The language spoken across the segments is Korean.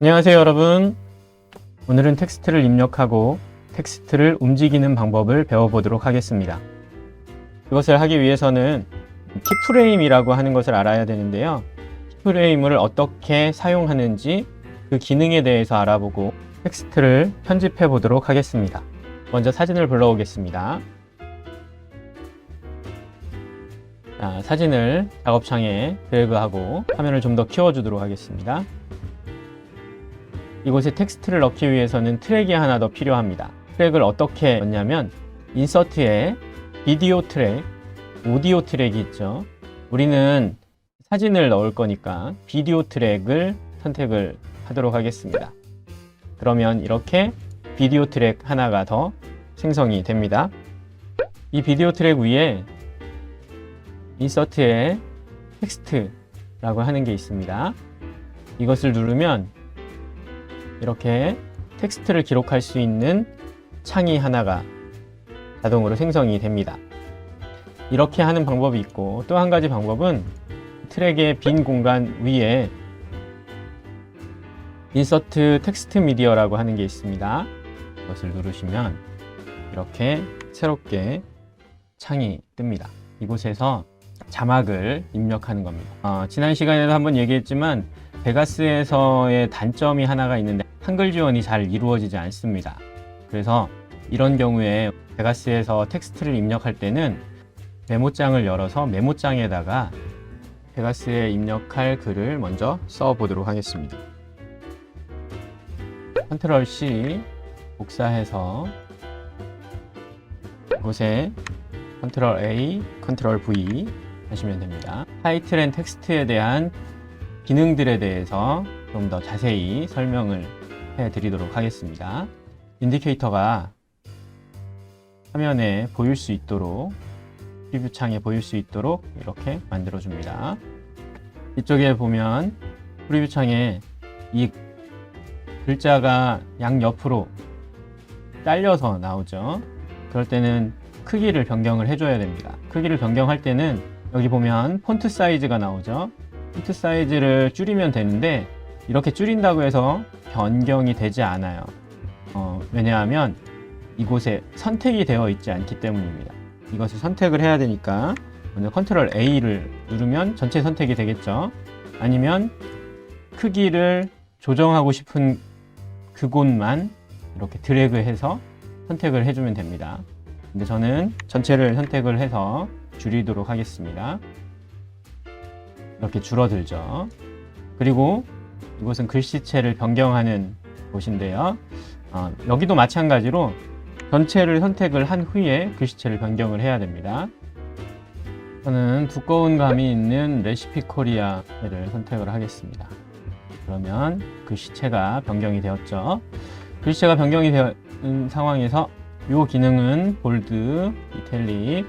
안녕하세요 여러분. 오늘은 텍스트를 입력하고 텍스트를 움직이는 방법을 배워보도록 하겠습니다. 그것을 하기 위해서는 키프레임이라고 하는 것을 알아야 되는데요. 키프레임을 어떻게 사용하는지 그 기능에 대해서 알아보고 텍스트를 편집해 보도록 하겠습니다. 먼저 사진을 불러오겠습니다. 사진을 작업창에 드래그하고 화면을 좀 더 키워주도록 하겠습니다. 이곳에 텍스트를 넣기 위해서는 트랙이 하나 더 필요합니다. 트랙을 어떻게 넣냐면 인서트에 비디오 트랙, 오디오 트랙이 있죠. 우리는 사진을 넣을 거니까 비디오 트랙을 선택을 하도록 하겠습니다. 그러면 이렇게 비디오 트랙 하나가 더 생성이 됩니다. 이 비디오 트랙 위에 인서트에 텍스트라고 하는 게 있습니다. 이것을 누르면 이렇게 텍스트를 기록할 수 있는 창이 하나가 자동으로 생성이 됩니다. 이렇게 하는 방법이 있고, 또 한 가지 방법은 트랙의 빈 공간 위에 인서트 텍스트 미디어라고 하는 게 있습니다. 이것을 누르시면 이렇게 새롭게 창이 뜹니다. 이곳에서 자막을 입력하는 겁니다. 지난 시간에도 한번 얘기했지만 베가스에서의 단점이 하나가 있는데 한글 지원이 잘 이루어지지 않습니다. 그래서 이런 경우에 베가스에서 텍스트를 입력할 때는 메모장을 열어서 메모장에다가 베가스에 입력할 글을 먼저 써 보도록 하겠습니다. 컨트롤 C 복사해서 이곳에 컨트롤 A, 컨트롤 V 하시면 됩니다. 타이틀 앤 텍스트에 대한 기능들에 대해서 좀 더 자세히 설명을 해드리도록 하겠습니다. 인디케이터가 화면에 보일 수 있도록, 프리뷰 창에 보일 수 있도록 이렇게 만들어 줍니다. 이쪽에 보면 프리뷰 창에 이 글자가 양옆으로 잘려서 나오죠. 그럴 때는 크기를 변경을 해줘야 됩니다. 크기를 변경할 때는 여기 보면 폰트 사이즈가 나오죠. 폰트 사이즈를 줄이면 되는데 이렇게 줄인다고 해서 변경이 되지 않아요. 왜냐하면 이곳에 선택이 되어 있지 않기 때문입니다. 이것을 선택을 해야 되니까 먼저 컨트롤 A를 누르면 전체 선택이 되겠죠. 아니면 크기를 조정하고 싶은 그곳만 이렇게 드래그해서 선택을 해주면 됩니다. 근데 저는 전체를 선택을 해서 줄이도록 하겠습니다. 이렇게 줄어들죠. 그리고 이곳은 글씨체를 변경하는 곳인데요. 여기도 마찬가지로 전체를 선택을 한 후에 글씨체를 변경을 해야 됩니다. 저는 두꺼운 감이 있는 레시피 코리아를 선택을 하겠습니다. 그러면 글씨체가 변경이 되었죠. 글씨체가 변경이 되는 상황에서 이 기능은 볼드, 이탈릭,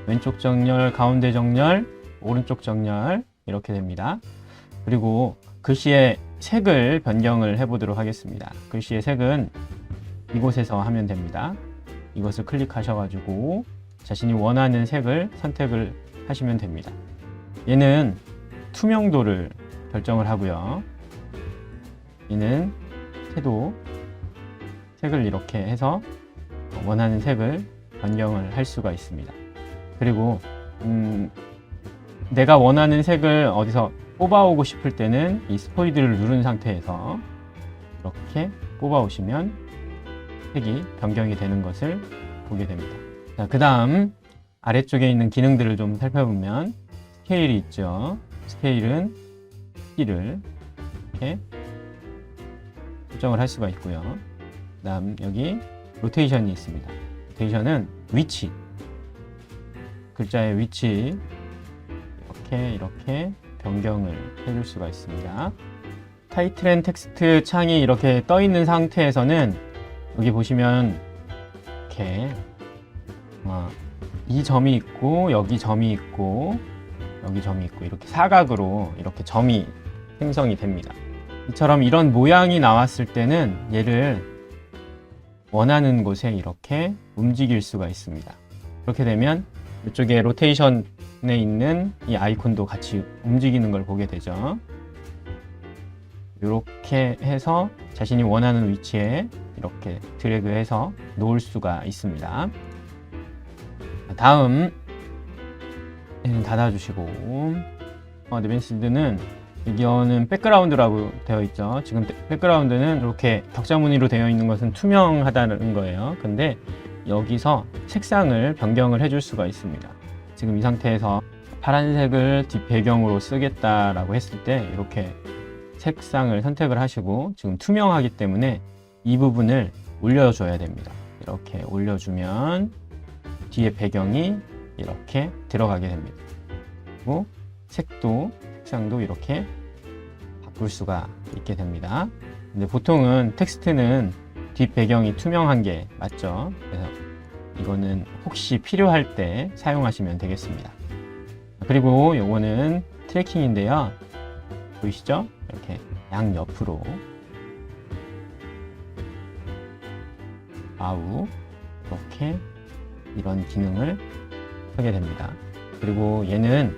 왼쪽 정렬, 가운데 정렬, 오른쪽 정렬 이렇게 됩니다. 그리고 글씨의 색을 변경을 해 보도록 하겠습니다. 글씨의 색은 이곳에서 하면 됩니다. 이것을 클릭하셔가지고 자신이 원하는 색을 선택을 하시면 됩니다. 얘는 투명도를 결정을 하고요. 얘는 섀도우, 색을 이렇게 해서 원하는 색을 변경을 할 수가 있습니다. 그리고 내가 원하는 색을 어디서 뽑아오고 싶을 때는 이 스포이드를 누른 상태에서 이렇게 뽑아오시면 색이 변경이 되는 것을 보게 됩니다. 자, 그 다음 아래쪽에 있는 기능들을 좀 살펴보면 스케일이 있죠. 스케일은 키를 이렇게 설정을 할 수가 있고요. 그 다음 여기 로테이션이 있습니다. 로테이션은 위치, 글자의 위치 이렇게 변경을 해줄 수가 있습니다. 타이틀 앤 텍스트 창이 이렇게 떠 있는 상태에서는 여기 보시면 이렇게 이 점이 있고 여기 점이 있고 여기 점이 있고 이렇게 사각으로 이렇게 점이 생성이 됩니다. 이처럼 이런 모양이 나왔을 때는 얘를 원하는 곳에 이렇게 움직일 수가 있습니다. 그렇게 되면 이쪽에 로테이션에 있는 이 아이콘도 같이 움직이는 걸 보게 되죠. 이렇게 해서 자신이 원하는 위치에 이렇게 드래그해서 놓을 수가 있습니다. 다음 얘는 닫아주시고, 어드밴스드는 이거는 백그라운드라고 되어 있죠. 지금 백그라운드는 이렇게 격자 무늬로 되어 있는 것은 투명하다는 거예요. 근데 여기서 색상을 변경을 해줄 수가 있습니다. 지금 이 상태에서 파란색을 뒷배경으로 쓰겠다라고 했을 때 이렇게 색상을 선택을 하시고, 지금 투명하기 때문에 이 부분을 올려줘야 됩니다. 이렇게 올려주면 뒤에 배경이 이렇게 들어가게 됩니다. 그리고 색상도 이렇게 바꿀 수가 있게 됩니다. 근데 보통은 텍스트는 뒷 배경이 투명한 게 맞죠. 그래서 이거는 혹시 필요할 때 사용하시면 되겠습니다. 그리고 요거는 트래킹인데요. 보이시죠? 이렇게 양옆으로 좌우 이렇게 이런 기능을 하게 됩니다. 그리고 얘는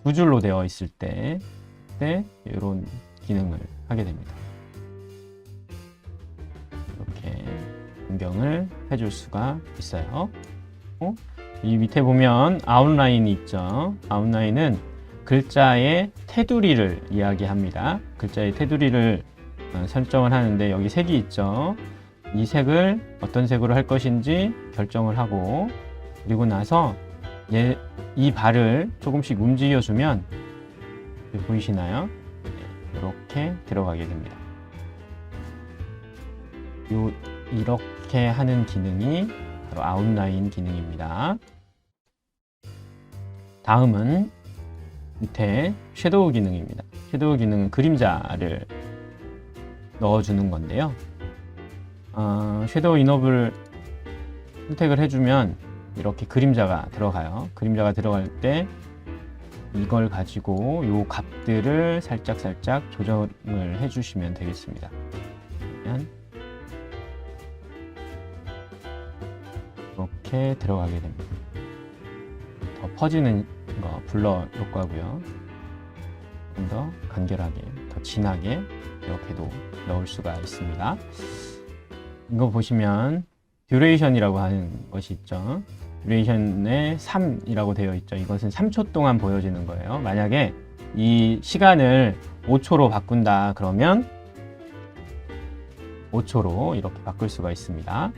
두 줄로 되어 있을 때 이런 기능을 하게 됩니다. 이렇게 변경을 해줄 수가 있어요. 이 밑에 보면 아웃라인이 있죠. 아웃라인은 글자의 테두리를 이야기합니다. 글자의 테두리를 설정을 하는데 여기 색이 있죠. 이 색을 어떤 색으로 할 것인지 결정을 하고, 그리고 나서 이 발을 조금씩 움직여주면 보이시나요? 이렇게 들어가게 됩니다. 이렇게 하는 기능이 바로 아웃라인 기능입니다. 다음은 밑에 섀도우 기능입니다. 섀도우 기능은 그림자를 넣어주는 건데요. 섀도우 인업을 선택을 해주면 이렇게 그림자가 들어가요. 그림자가 들어갈 때 이걸 가지고 이 값들을 살짝 조정을 해주시면 되겠습니다. 그러면 이렇게 들어가게 됩니다. 더 퍼지는 거 블러 효과고요. 좀 더 간결하게, 더 진하게 이렇게도 넣을 수가 있습니다. 이거 보시면 듀레이션이라고 하는 것이 있죠. 듀레이션에 3이라고 되어 있죠. 이것은 3초 동안 보여지는 거예요. 만약에 이 시간을 5초로 바꾼다 그러면 5초로 이렇게 바꿀 수가 있습니다.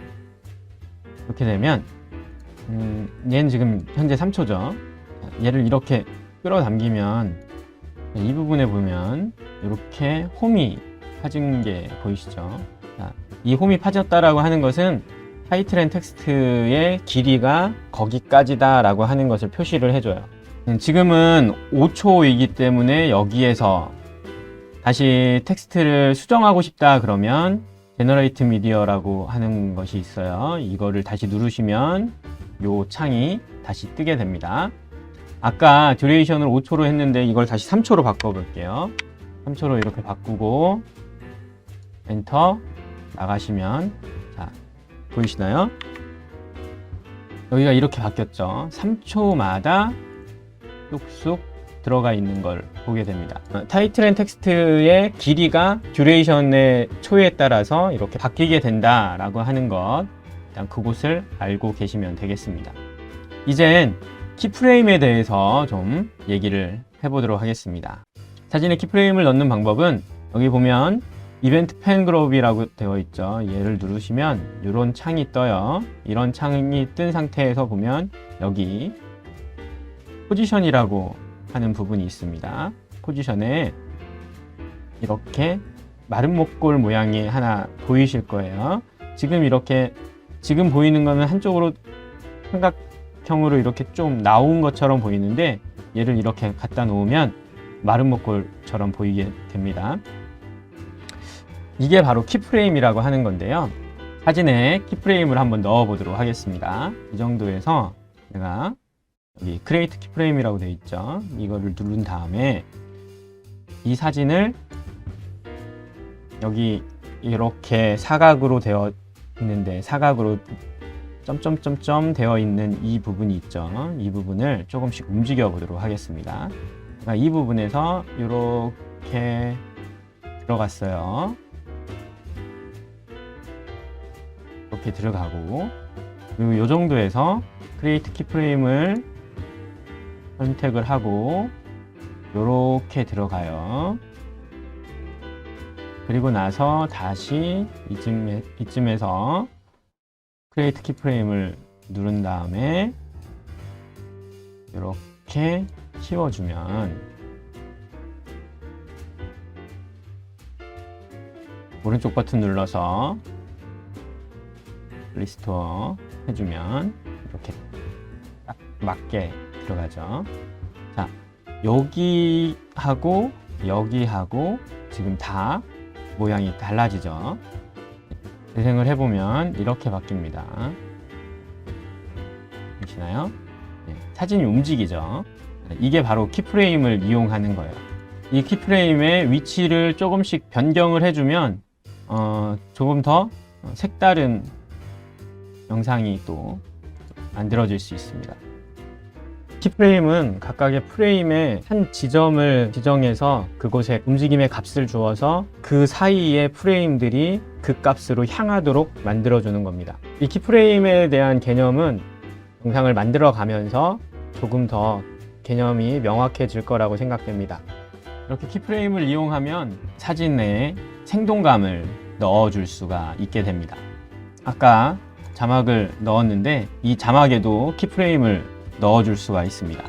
이렇게 되면 얘는 지금 현재 3초죠. 얘를 이렇게 끌어당기면 이 부분에 보면 이렇게 홈이 파진 게 보이시죠? 자, 이 홈이 파졌다라고 하는 것은 타이틀 앤 텍스트의 길이가 거기까지다 라고 하는 것을 표시를 해줘요. 지금은 5초이기 때문에 여기에서 다시 텍스트를 수정하고 싶다 그러면 제너레이트 미디어라고 하는 것이 있어요. 이거를 다시 누르시면 이 창이 다시 뜨게 됩니다. 아까 듀레이션을 5초로 했는데 이걸 다시 3초로 바꿔 볼게요. 3초로 이렇게 바꾸고 엔터 나가시면, 자, 보이시나요? 여기가 이렇게 바뀌었죠. 3초마다 쑥쑥 들어가 있는 걸 보게 됩니다. 타이틀 앤 텍스트의 길이가 듀레이션의 초에 따라서 이렇게 바뀌게 된다라고 하는 것, 일단 그곳을 알고 계시면 되겠습니다. 이젠 키프레임에 대해서 좀 얘기를 해보도록 하겠습니다. 사진에 키프레임을 넣는 방법은 여기 보면 이벤트 펜그룹이라고 되어 있죠. 얘를 누르시면 이런 창이 떠요. 이런 창이 뜬 상태에서 보면 여기 포지션이라고 하는 부분이 있습니다. 포지션에 이렇게 마른 목골 모양이 하나 보이실 거예요. 지금 보이는 거는 한쪽으로 삼각형으로 이렇게 좀 나온 것처럼 보이는데, 얘를 이렇게 갖다 놓으면 마른 목골처럼 보이게 됩니다. 이게 바로 키프레임이라고 하는 건데요. 사진에 키프레임을 한번 넣어 보도록 하겠습니다. 이 정도에서 제가 여기 크리에이트 키프레임이라고 되어 있죠. 이거를 누른 다음에 이 사진을 여기 이렇게 사각으로 되어 있는데, 사각으로 점점점점 되어 있는 이 부분이 있죠. 이 부분을 조금씩 움직여 보도록 하겠습니다. 그러니까 이 부분에서 이렇게 들어갔어요. 이렇게 들어가고, 그리고 이 정도에서 크리에이트 키프레임을 선택을 하고 이렇게 들어가요. 그리고 나서 다시 이쯤에서 크리에이트 키프레임을 누른 다음에 이렇게 씌워주면 오른쪽 버튼 눌러서 리스토어 해주면 이렇게 딱 맞게 들어가죠. 자, 여기하고 여기하고 지금 다 모양이 달라지죠. 재생을 해보면 이렇게 바뀝니다. 보시나요? 네, 사진이 움직이죠. 이게 바로 키프레임을 이용하는 거예요. 이 키프레임의 위치를 조금씩 변경을 해주면 조금 더 색다른 영상이 또 만들어질 수 있습니다. 키프레임은 각각의 프레임의 한 지점을 지정해서 그곳에 움직임의 값을 주어서 그 사이의 프레임들이 그 값으로 향하도록 만들어주는 겁니다. 이 키프레임에 대한 개념은 영상을 만들어 가면서 조금 더 개념이 명확해질 거라고 생각됩니다. 이렇게 키프레임을 이용하면 사진에 생동감을 넣어줄 수가 있게 됩니다. 아까 자막을 넣었는데 이 자막에도 키프레임을 넣어줄 수가 있습니다.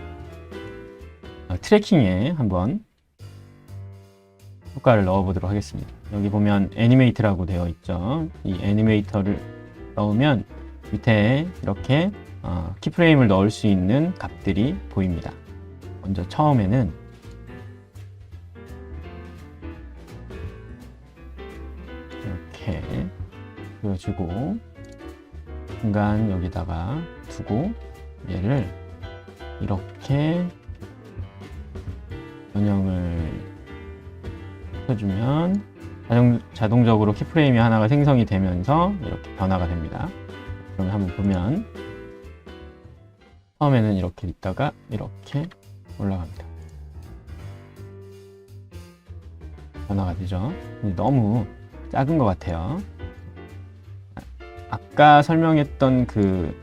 트래킹에 한번 효과를 넣어보도록 하겠습니다. 여기 보면 애니메이트라고 되어 있죠. 이 애니메이터를 넣으면 밑에 이렇게 키프레임을 넣을 수 있는 값들이 보입니다. 먼저 처음에는 이렇게 보여주고 중간 여기다가 두고 얘를 이렇게 변형을 해주면 자동적으로 키프레임이 하나가 생성이 되면서 이렇게 변화가 됩니다. 그러면 한번 보면 처음에는 이렇게 있다가 이렇게 올라갑니다. 변화가 되죠. 근데 너무 작은 것 같아요. 아까 설명했던 그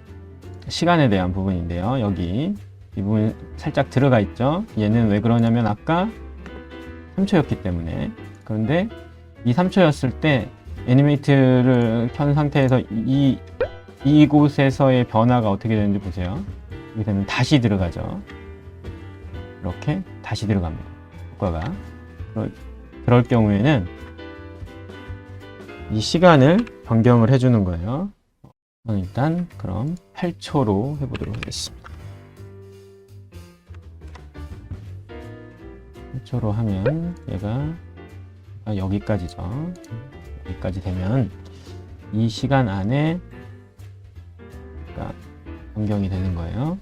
시간에 대한 부분인데요. 여기 이 부분 살짝 들어가 있죠. 얘는 왜 그러냐면 아까 3초였기 때문에. 그런데 이 3초였을 때 애니메이트를 켠 상태에서 이곳에서의 변화가 어떻게 되는지 보세요. 이렇게 되면 다시 들어가죠. 이렇게 다시 들어갑니다. 효과가. 그럴 경우에는 이 시간을 변경을 해주는 거예요. 일단 그럼 8초로 해보도록 하겠습니다. 8초로 하면 얘가 여기까지죠. 여기까지 되면 이 시간 안에 변경이 되는 거예요.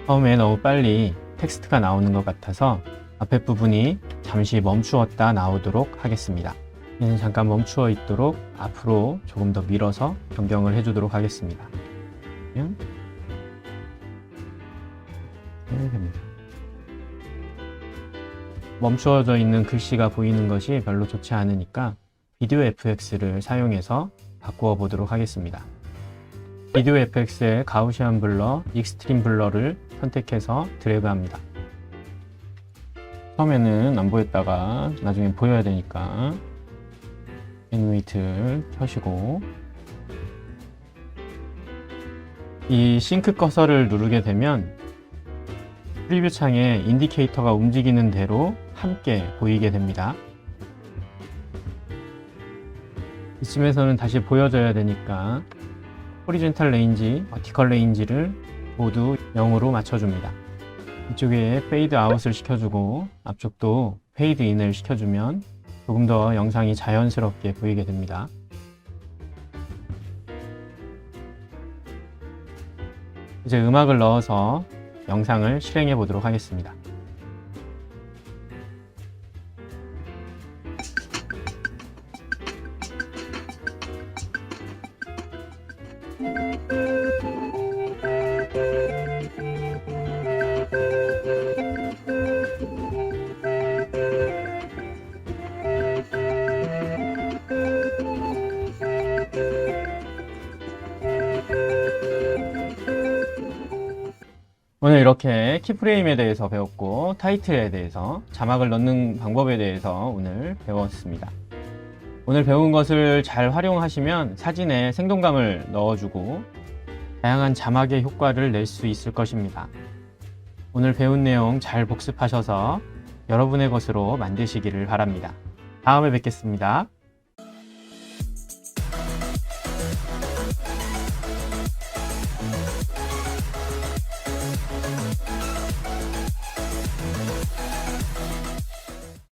처음에 너무 빨리 텍스트가 나오는 것 같아서 앞에 부분이 잠시 멈추었다 나오도록 하겠습니다. 얘는 잠깐 멈추어 있도록 앞으로 조금 더 밀어서 변경을 해주도록 하겠습니다. 이렇게 됩니다. 멈추어져 있는 글씨가 보이는 것이 별로 좋지 않으니까 비디오 FX를 사용해서 바꾸어 보도록 하겠습니다. 비디오 FX의 가우시안 블러, 익스트림 블러를 선택해서 드래그합니다. 처음에는 안 보였다가 나중에 보여야 되니까 애니메이트를 켜시고 이 싱크 커서를 누르게 되면 프리뷰 창에 인디케이터가 움직이는 대로 함께 보이게 됩니다. 이쯤에서는 다시 보여줘야 되니까 호리젠탈 레인지, 버티컬 레인지를 모두 0으로 맞춰줍니다. 이쪽에 페이드 아웃을 시켜주고 앞쪽도 페이드 인을 시켜주면 조금 더 영상이 자연스럽게 보이게 됩니다. 이제 음악을 넣어서 영상을 실행해 보도록 하겠습니다. 오늘 이렇게 키프레임에 대해서 배웠고 타이틀에 대해서 자막을 넣는 방법에 대해서 오늘 배웠습니다. 오늘 배운 것을 잘 활용하시면 사진에 생동감을 넣어주고 다양한 자막의 효과를 낼 수 있을 것입니다. 오늘 배운 내용 잘 복습하셔서 여러분의 것으로 만드시기를 바랍니다. 다음에 뵙겠습니다.